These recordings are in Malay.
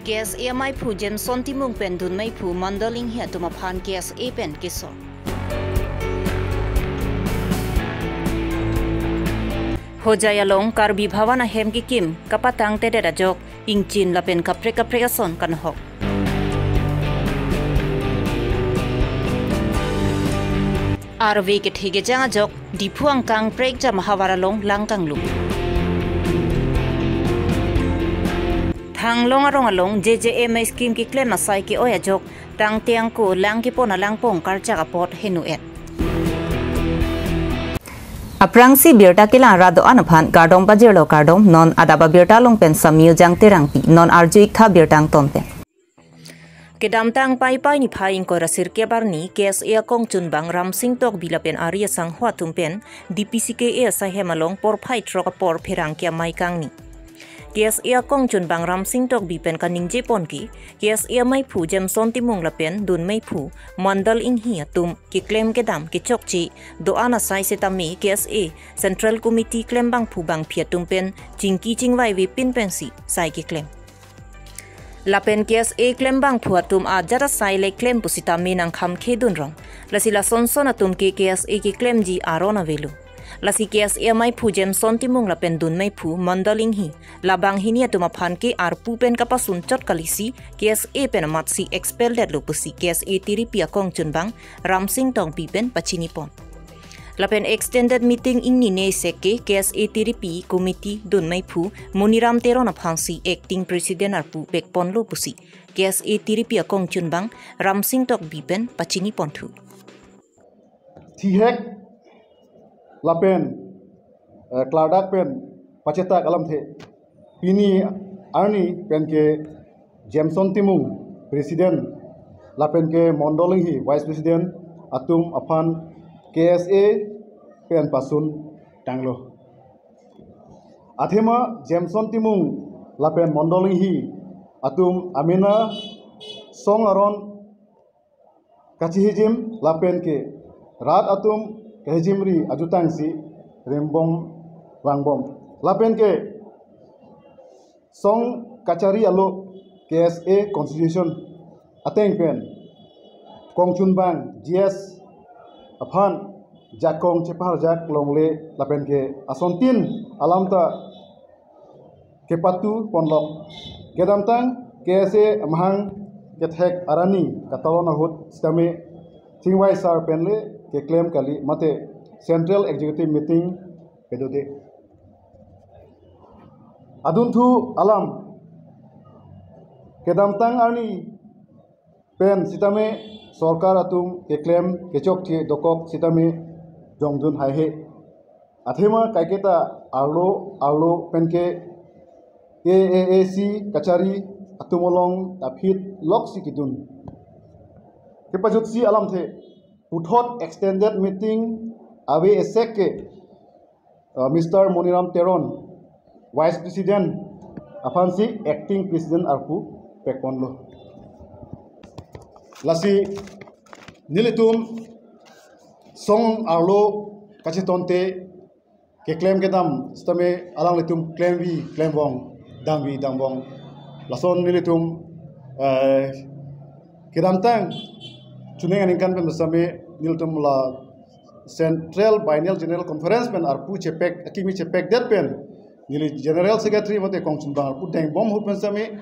KSA mai phu Jameson timung pen dun mai phu mandaling hi atuma phan KSA pen kiso Hojaya long karbi bhawana hem ki kim kapatang te dera jok ingchin lapen kapre ason kan hok RV ke thige janga jok dipuang kang prek jam hawara long langkang lu thang long arong along JJM scheme ki claim asai ki oya jok tang tiang ko lang ki pona lang pong karcha kapot henu et Aprangsi birta kila rado anaphan gardom bajero gardom non adaba birta long pen samyu jang terangpi non arjuik tha birtang tompe Kedamtang pai ni phaing ko rasir ke barni KSA kong chun bang ram sing tok bilapen aria sang hwa tumpen DPCKA sa hemalong por phai trok por pherang kya mai kang ni KSA kong chun bang ram sing tok bipen kaning je pon ki KSA mai phu Jameson timung lapen dun mai phu mandal ing hi tum ki claim ke dam ki chokchi do ana sai setami KSA Central Committee claim bang phu bang phia tumpen chingki chingwai wi pin pensi sai ki claim Lapen KSA claim bang phu tum a jara sai le claim pusita minang kham khedun rong lasila sonson atum ki KSA ki claim ji arona velu Lasi KSA mai phu Jameson timung lapen dun mai phu mandaling hi labang hini atuma phan ke arpu pen kapasun chot kalisi KSA pen matsi expelled lupusi KSA tiripia kong chunbang ramsing tong pipen pachini pon Lapen extended meeting ingni ne seke KSA tiripi committee dun mai phu Muniram Terona phangsi acting president arpu pekpon lupusi KSA tiripia kong chunbang ramsing tok pipen pachini pon thu Thihek Lapen Kladak pen paceta kalam the Pini Arni pen ke Jameson timung President Lapen ke Mondoling hi Vice President Atum Aphan KSA pen pasun tanglo Athema Jameson timung Lapen Mondoling hi Atum Amina Song Aron Kachihijim Lapen ke Rat Atum Kehjimri ajutangsi rembom wangbom lapen ke song kachari alo KSA constitution ateng pen kongchun bang GS aphan jakong chepar jak longle lapen ke asontin alamta kepatu ponlok gedamtang KSA amhang kethek arani katalona hut stame thingwai sar penle ke claim kali mate Central Executive Meeting pedode adun thu alam kedamtang arni pen sitame sarkar atum ke claim kechok the dokok sitame jongjun hai he athema kaiketa arlo penke KAAC kachari atumolong tapit lok sikidun kepajut si alam the Puthot extended meeting awe eseke Mr. Muniram Teron Vice President Afansi Acting President Arpu Pekponlo Lasi Nilitum Song Arlo Kachitonte ke claim kedam stame alang litum claim vi claim wong dang vi dang wong lason nilitum kedam tang Chuneng aningkan pen bersama niltum la Central Biennial General Conference pen arpu cepek akimi cepek dat pen nili General Secretary mate kongchun bang arpu deng bom hu pen sami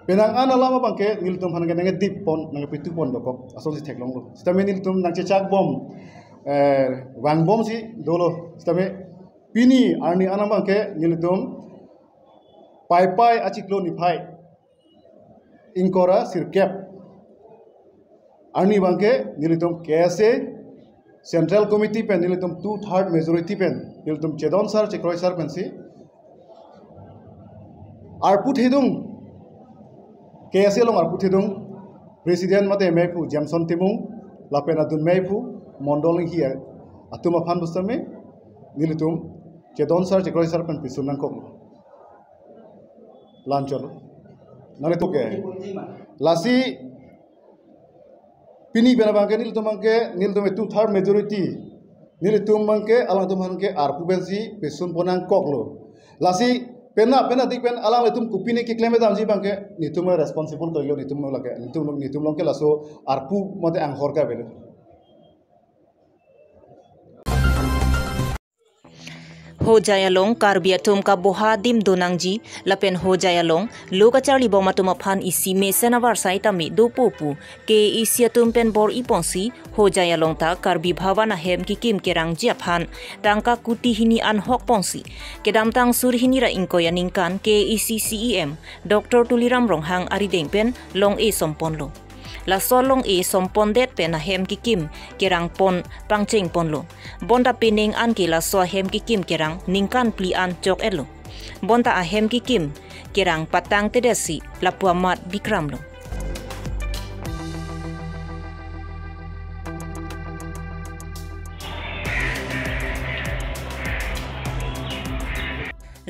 penang ana lama bangke niltum hanenge nenge dip pon nenge pitu pon dokok ason si teklong lo stame niltum nang cecak bom wang bom si dolo stame pini arni ana bangke niltum pai achiklo ni phai inkora sirkep Arni bangke nilitum KSA Central Committee pen nilitum 2/3 majority pen nilitum chedon sar chekroi sar pen si arput hidung KSA long arput hidung President mate mepu Jameson timung lapen adun mepu mondoling here atum aphan bustame nilitum chedon sar chekroi sar pen pisunang kok lancholo nare to ke lasi Pini bena bangke nilitum 2/3 majority nilitum bangke alang tum bangke arpu bensi pesun ponang koklo lasi pena dik pen alam itum kupini ki claim dam ji bangke nitum responsible kilo nitum lage nitum long ke laso arpu mate ang horka bele हो जायालोंग कार्बिया तुम का बोहा दिम दोनांगजी लपेन हो जायालोंग लोग चार्ली बोमा तुम फान इसी में सेनावार साइटामी दो पोपु के इसिया तुम पेन बोर इपोंसी हो जायालोंग ता कार्बी भावाना हेम की किम केरांग जिया फान तांका कुटी हिनी अन हक पोंसी के दाम तांग सुर हिनी रा इंको या निंकान के इसी CEM डॉक्टर तुलिराम रोंहांग आरिदेंग पेन लोंग ए सोमपोन लो la solong e sompon det pen hem ki kim kerang pon pangcheng pon lo bonda pining an ki la so hem ki kim kerang ningkan pli an chok elo bonda a hem ki kim kerang patang tedesi la puamat bikram lo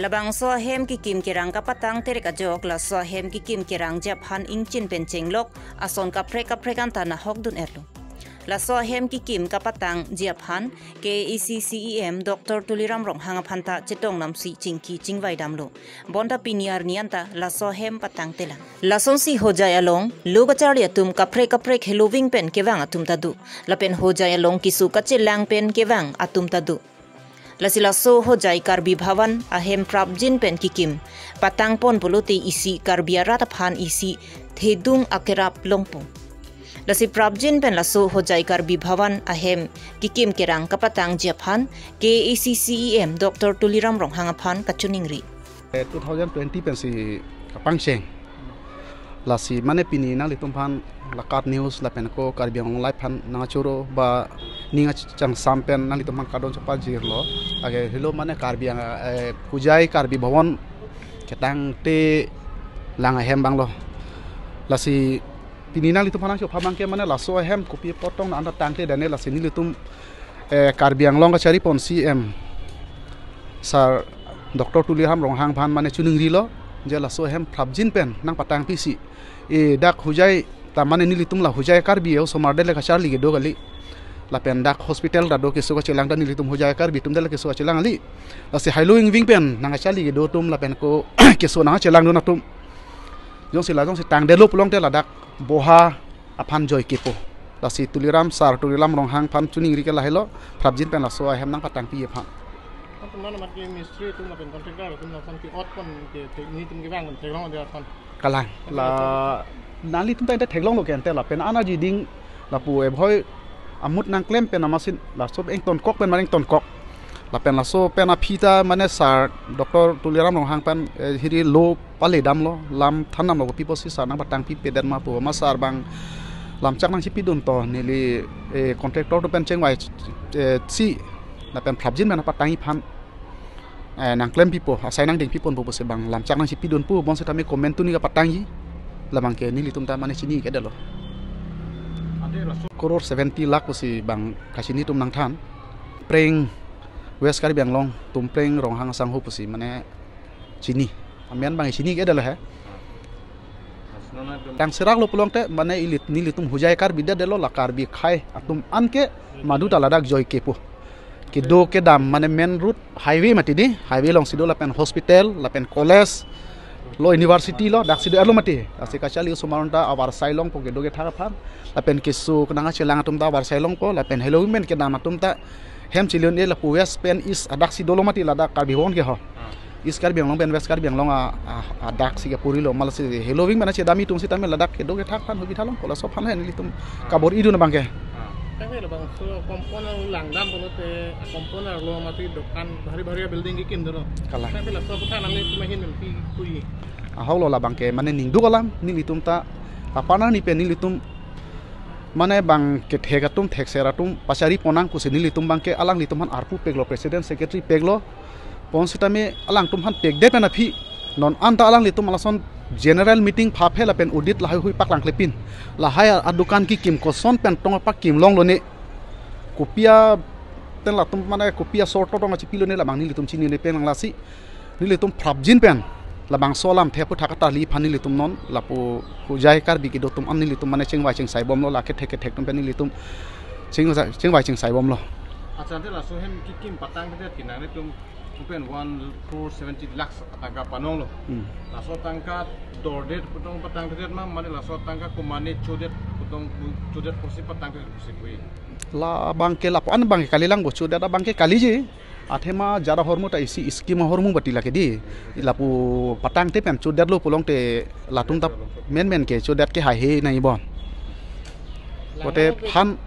labang so hem ki kim kerang ka patang tere ka jok la so hem ki kim kerang jap han ing chin pen chenglok ason ka prek an ta na hok dun erlo la so hem ki kim ka patang jap han ke CEM Dr. Tuliram Rong hanga phanta chetong nam si chingki chingwai damlo bonda piniar nianta la so hem patang tela la son si ho jaya long loga charya tum ka prek heloving pen kewang atum tadu la pen ho jaya long kisu ka chelang pen kewang atum tadu lasila so ho jai karbi bhavan ahem prabjin pen kikim patang pon poluti isi karbia rata phan isi thedung akerap longpo lasi prabjin pen laso ho jai karbi bhavan ahem kikim kerang kapatang japhan ke CEM Dr. Tuliram Rong hanga phan kachuningri 2020 pen si kapang seng lasi mane pini na litum phan lakat news la pen ko karbiang live phan na choro ba ninga chang sampen na litum phan kadon chapa jirlo age hilo mane karbiang pujai karbi bhavan ketang te langa hem banglo lasi pini na litum phan chop phamang ke mane laso hem kopi potong na anda tangte dane lasi ni litum karbiang long chari pon CM sar Dr. Tuliram Rong hang phan mane chuningri lo je laso hem phrabjin pen nang patang pisi e dak hujai ta mane ni litum la hujai karbi o somar dele ka charli ge dogali la pen dak hospital da do ke so ka chelang da ni litum hujai karbi tum dele ke so chelang ali la si hailoing wing pen nang charli ge do tum la pen ko ke so na chelang do na tum jong si tang de lo pulong te la dak boha aphan joy kepo la si Tuliram sar Tuliram Rong hang phan chuning ri ke la helo phrabjin pen la so hem nang patang pi phan Tumna mat ke mystery tumna pen contractor tumna kon ki ot kon ke ni tum ke bang kon thelong dia kon kalang la nali tum ta theglong lo ken te la pen ana ji ding la pu e bhoi amut nang klem pen amasin la sob eng ton kok pen maring ton kok la pen la so pen a phita mane sar Dr. Tuliram Rong hang pen hiri lo pale dam lo lam thanam lo pipo si sar nang batang pi peden ma pu ma sar bang lam chak nang si pi dun to nili contractor to pen chengwai si la pen phrabjin man patang hi phan nang klem pipo asai nang ding pipon bo se bang lam chak nang si pi dun pu bon se tami comment tu ni ka patang hi la bang ke ni litum ta mane chini ke dalo koror 70 lakh si bang kasini tum nang than preng west kari bang long tum preng rong hang sang ho si mane chini amian bang chini ke dalo he tang serak lo pulong te mane ilit ni litum hujai kar bidda delo la kar bi khai atum an ke madu taladak joy kepo ke do ke dam mane main route highway mati di highway long sido la pen hospital la pen college lo university lo dak sido alo mati asi kachali sumaronta awar sailong po ke do ke thara phan la pen kisu kunanga chelang atum ta awar sailong po la pen hello men ke dam atum ta hem chilion e la pu west pen is adak sido lo mati la dak kar bi won ke ho is kar biang long pen west kar biang long a dak si ke puri lo mal si hello wing mana che dami tum si tamel la dak ke do ke thak phan hobi thalong ko la so phan hen litum kabor idu na bangke tapi lo bang so komponen ulang dam pun te komponen lo mati dokan bhari building ki kim dolo kala tapi la so puthan amne tu mahin pi kui haulo la bangke mane ning du galam ni litum ta apana ni pe ni litum mane bang ke thegatum thekseratum pasari ponang ku se ni litum bangke alang litum han arpu peglo president secretary peglo ponsitame alang tum han peg de na phi non anta alang litum alason general meeting pha phela pen audit la hui pak lang klepin la haya adukan ki kim ko son pen tong pak kim long lo ne kopia ten la tum mane kopia sorto tong chi pilo ne la bang ni litum chini ne pen lang la si ni litum phrabjin pen la bang solam the pu thakata li phani litum non la pu hujai kar bi ki do tum an ni litum mane chengwai cheng sai bom lo la ke thek tum pen ni litum chengwai cheng sai bom lo acha te la so hem ki kim patang te tinang ne tum Open 1.70 lakhs tangka panong lo. Laso tangka dordet putong patang dordet mah mani laso tangka kumani chodet putong chodet kursi patang kursi kui. La bangke lapan bangke kali lang bocu dada bangke kali je. Athema jara hormu ta isi skima hormu bati lake di. Lapu patang te pen chodet lo pulong te latung tap men ke chodet ke hai he nai bon. Kote phan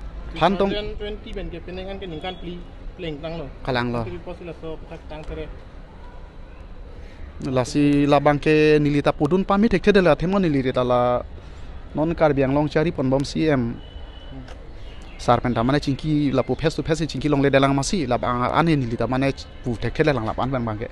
tong 20 ben ke penengan ke ningkan pleng tang lo. kalang lo. Posi laso patang tere. Lasi la bangke nilita pudun pamit tek de la themo nilita la non karbiang long cari pon bom CM. Sarpen tamane cingki la pu face to face cingki long le dalang masih la bang ane nilita mane pu tek de lang la pan bangke.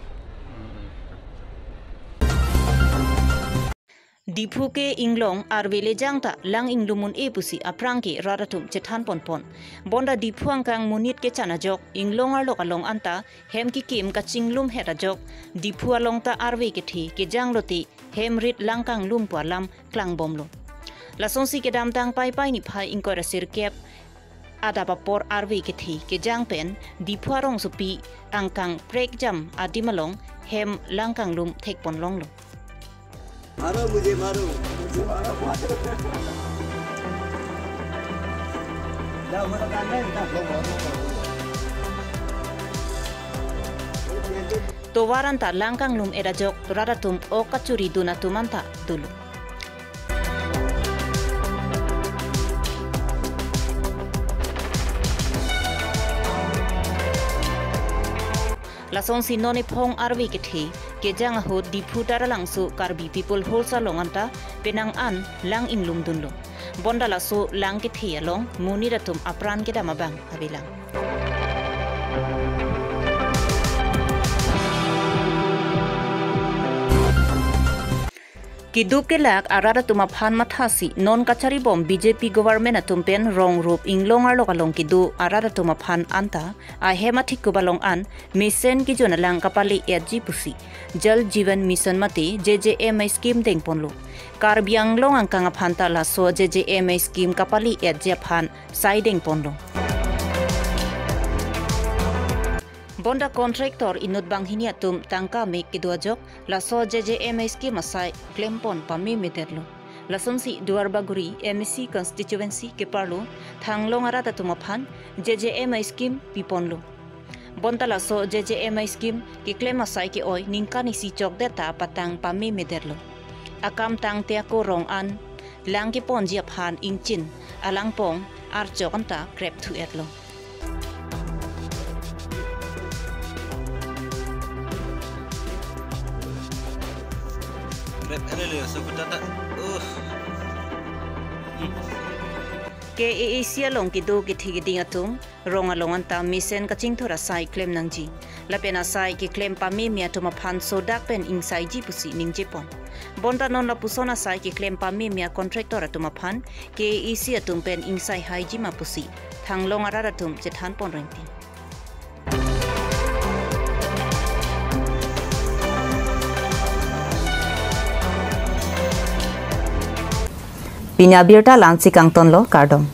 Dipu ke inglong arvele jangta lang inglumun e pusi aprangki raratum chethan ponpon bonda dipu angkang munit ke chana jok inglong arlok along anta hem ki kim ka chinglum hera jok dipu along ta arve ke thi ke jangloti hem rit langkang lum pualam klang bomlo lasonsi ke dam tang pai pai ni phai inkora sirkep ada papor arve ke thi ke jangpen dipu arong supi angkang prek jam adimalong hem langkang lum thek pon long lo मारो मुझे मारो Towaranta langkang lum edajok radatum o kacuri duna tumanta dulu. Lasong si noni pong arvi kethi ke jang ho dipu tara langsu karbi people holsa longanta penang an lang inglum dunlo bonda laso lang kethi along muni ratum apran ke damabang abilang Kidup ke lak arara tuma phan mathasi non kachari bom BJP government atumpen rong rup inglong arlok along kidu arara tuma phan anta a hemathik kubalong an mission ki jona lang kapali edji pusi jal jivan mission mati JJM scheme deng ponlo karbiang long angkang phanta la so JJM scheme kapali edji phan sai deng ponlo Bonda contractor inut bang hiniatum tangka mek kiduajok laso JJM scheme asai klempon pami meterlo lasonsi duarbaguri MEC constituency ke parlo thanglong ara tatuma phan JJM scheme piponlo bonta laso JJM scheme ki claim asai ki oi ningkani si chok data patang pami meterlo akam tang te ko rong an lang ki pon jia phan ingchin alang pong ar chokanta krep thu etlo KLA Aug kidu kithigiding atung rongalongan ta mission kaching thora sai claim nangji lapena sai ki claim pami mia tuma phan sodak pen insai ji pusi ningje pon bonda non la pusona sai ki claim pami mia contractor atuma phan KLA atung pen insai haiji ma pusi thanglong ara atum chethan pon rengti Pinya birta lansi kang tonlo kardom